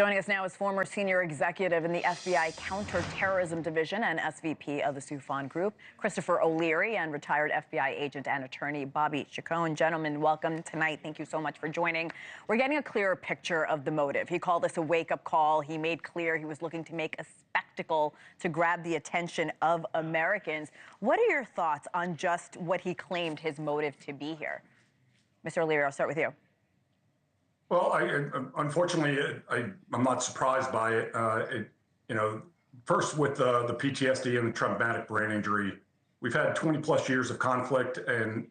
Joining us now is former senior executive in the FBI Counterterrorism Division and SVP of the Soufan Group, Christopher O'Leary, and retired FBI agent and attorney Bobby Chacon. Gentlemen, welcome tonight. Thank you so much for joining. We're getting a clearer picture of the motive. He called this a wake-up call. He made clear he was looking to make a spectacle to grab the attention of Americans. What are your thoughts on just what he claimed his motive to be here? Mr. O'Leary, I'll start with you. Well, unfortunately, I'm not surprised by it. First with the PTSD and the traumatic brain injury, we've had 20 plus years of conflict, and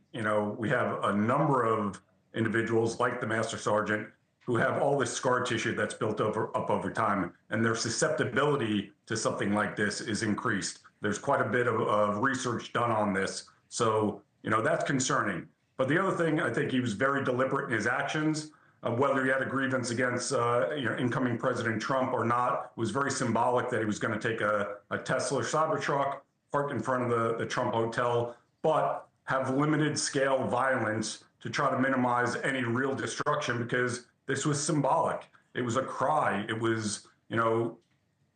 we have a number of individuals like the Master Sergeant who have all this scar tissue that's built up over time, and their susceptibility to something like this is increased. There's quite a bit of research done on this, so that's concerning. But the other thing, I think he was very deliberate in his actions. Whether he had a grievance against incoming President Trump or not, it was very symbolic that he was going to take a Tesla CyberTruck, park in front of the Trump hotel, but have limited scale violence to try to minimize any real destruction, because this was symbolic. It was a cry. It was,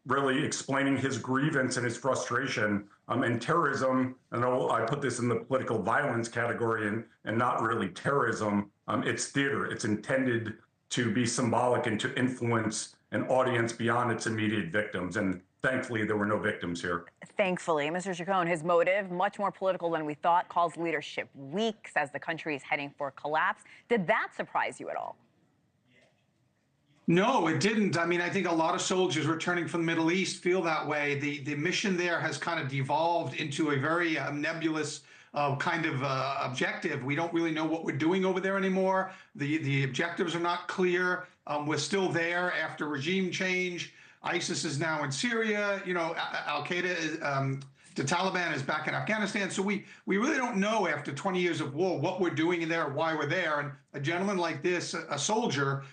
really explaining his grievance and his frustration. And terrorism, I know I put this in the political violence category and not really terrorism. It's theater. It's intended to be symbolic and to influence an audience beyond its immediate victims. And thankfully, there were no victims here. Thankfully. Mr. Chacon, his motive, much more political than we thought, calls leadership weak, says the country is heading for collapse. Did that surprise you at all? No, it didn't. I mean, I think a lot of soldiers returning from the Middle East feel that way. The mission there has kind of devolved into a very nebulous kind of objective. We don't really know what we're doing over there anymore. The objectives are not clear. We're still there after regime change. ISIS is now in Syria. Al-Qaeda, the Taliban is back in Afghanistan. So we really don't know after 20 years of war what we're doing in there, why we're there. And a gentleman like this, a soldier,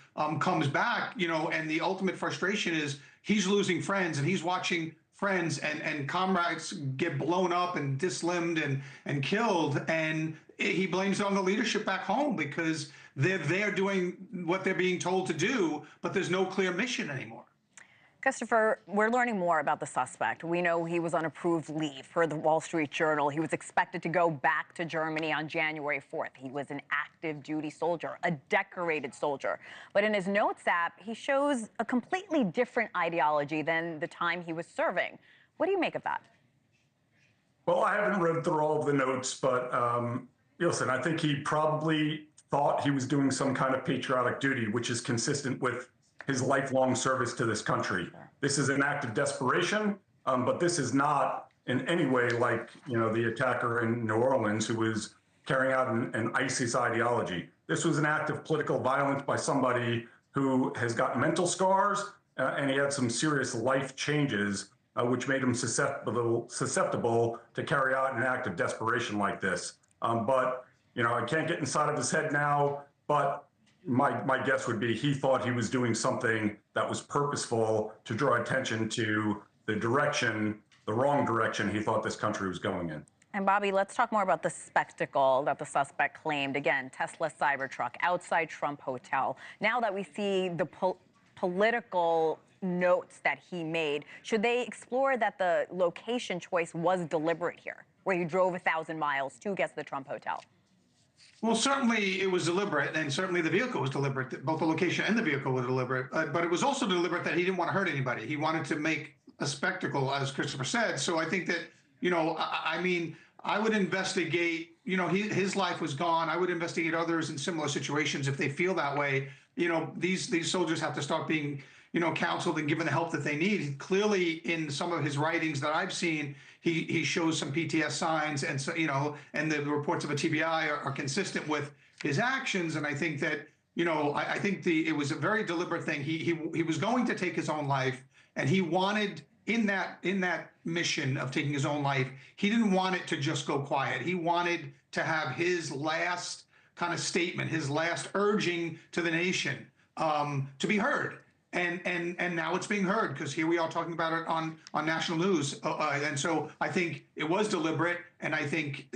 comes back, and the ultimate frustration is he's losing friends, and he's watching friends and comrades get blown up and dislimbed and killed. And he blames it on the leadership back home because they're doing what they're being told to do, but there's no clear mission anymore. Christopher, we're learning more about the suspect. We know he was on approved leave per the Wall Street Journal. He was expected to go back to Germany on January 4th. He was an active duty soldier, a decorated soldier. But in his notes app, he shows a completely different ideology than the time he was serving. What do you make of that? Well, I haven't read through all of the notes, but listen, I think he probably thought he was doing some kind of patriotic duty, which is consistent with his lifelong service to this country. This is an act of desperation, but this is not in any way like the attacker in New Orleans who was carrying out an ISIS ideology. This was an act of political violence by somebody who has got mental scars, and he had some serious life changes, which made him susceptible to carry out an act of desperation like this. But I can't get inside of his head now, but my guess would be he thought he was doing something that was purposeful to draw attention to the wrong direction he thought this country was going in. And Bobby, let's talk more about the spectacle that the suspect claimed. Again, Tesla CyberTruck outside Trump Hotel. Now that we see the political notes that he made, should they explore that the location choice was deliberate here, where he drove 1,000 miles to get to the Trump Hotel? Well, certainly it was deliberate, and certainly the vehicle was deliberate. Both the location and the vehicle were deliberate. But it was also deliberate that he didn't want to hurt anybody. He wanted to make a spectacle, as Christopher said. So I think that, I would investigate, his life was gone. I would investigate others in similar situations if they feel that way. These soldiers have to start being counseled and given the help that they need. Clearly, in some of his writings that I've seen, he shows some PTS signs, and so and the reports of a TBI are consistent with his actions. And I think that I think it was a very deliberate thing. He was going to take his own life, and he wanted in that mission of taking his own life, he didn't want it to just go quiet. He wanted to have his last kind of statement, his last urging to the nation to be heard. And now it's being heard, because here we are talking about it on national news. And so I think it was deliberate, and I think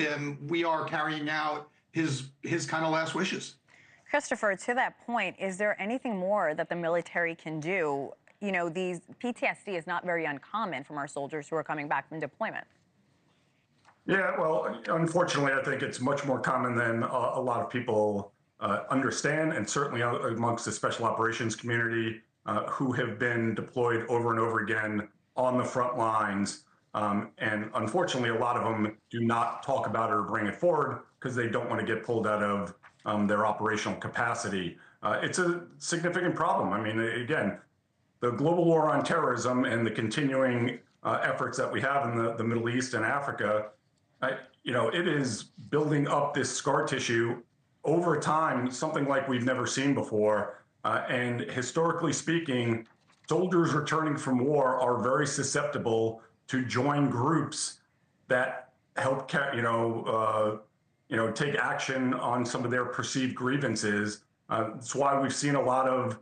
we are carrying out his kind of last wishes. Christopher, to that point, is there anything more that the military can do? You know, these PTSD is not very uncommon from our soldiers who are coming back from deployment. Yeah, well, unfortunately, I think it's much more common than a lot of people understand, and certainly amongst the special operations community who have been deployed over and over again on the front lines. And unfortunately, a lot of them do not talk about it or bring it forward because they don't want to get pulled out of their operational capacity. It's a significant problem. I mean, again, the global war on terrorism and the continuing efforts that we have in the Middle East and Africa, it is building up this scar tissue over time, something like we've never seen before. And historically speaking, soldiers returning from war are very susceptible to join groups that help, take action on some of their perceived grievances. That's why we've seen a lot of,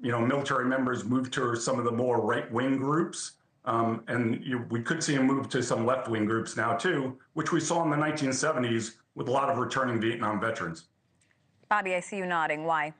military members move to some of the more right-wing groups. We could see them move to some left-wing groups now, too, which we saw in the 1970s with a lot of returning Vietnam veterans. Bobby, I see you nodding. Why?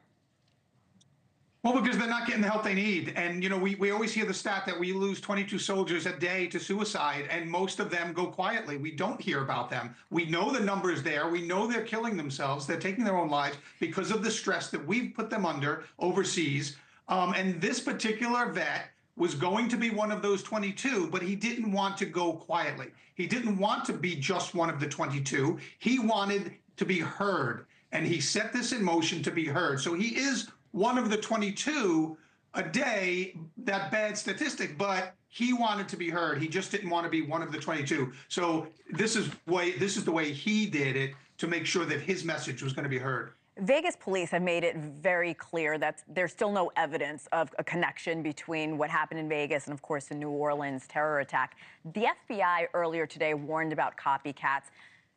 Well, because they're not getting the help they need. And, we always hear the stat that we lose 22 soldiers a day to suicide, and most of them go quietly. We don't hear about them. We know the numbers there. We know they're killing themselves. They're taking their own lives because of the stress that we've put them under overseas. And this particular vet was going to be one of those 22, but he didn't want to go quietly. He didn't want to be just one of the 22. He wanted to be heard, and he set this in motion to be heard. So he is one of the 22 a day, that bad statistic, but he wanted to be heard. He just didn't want to be one of the 22. So this is the way he did it to make sure that his message was going to be heard. Vegas police have made it very clear that there's still no evidence of a connection between what happened in Vegas and, of course, the New Orleans terror attack. The FBI earlier today warned about copycats.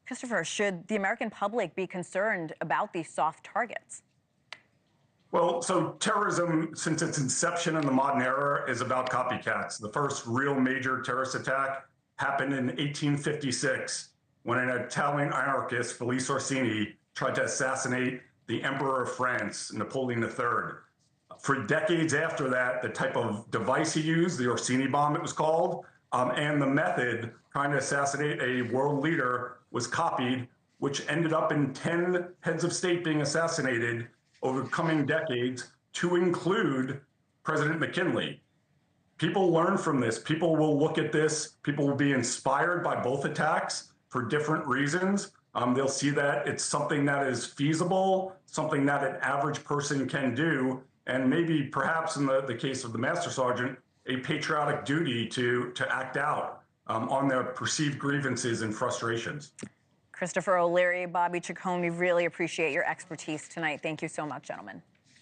Christopher, should the American public be concerned about these soft targets? Well, so terrorism, since its inception in the modern era, is about copycats. The first real major terrorist attack happened in 1856 when an Italian anarchist, Felice Orsini, tried to assassinate the Emperor of France, Napoleon III. For decades after that, the type of device he used, the Orsini bomb it was called, and the method trying to assassinate a world leader was copied, which ended up in 10 heads of state being assassinated over coming decades, to include President McKinley. People learn from this. People will look at this. People will be inspired by both attacks for different reasons. They'll see that it's something that is feasible, something that an average person can do, and maybe perhaps in the case of the Master Sergeant, a patriotic duty to act out on their perceived grievances and frustrations. Christopher O'Leary, Bobby Chacon, we really appreciate your expertise tonight. Thank you so much, gentlemen.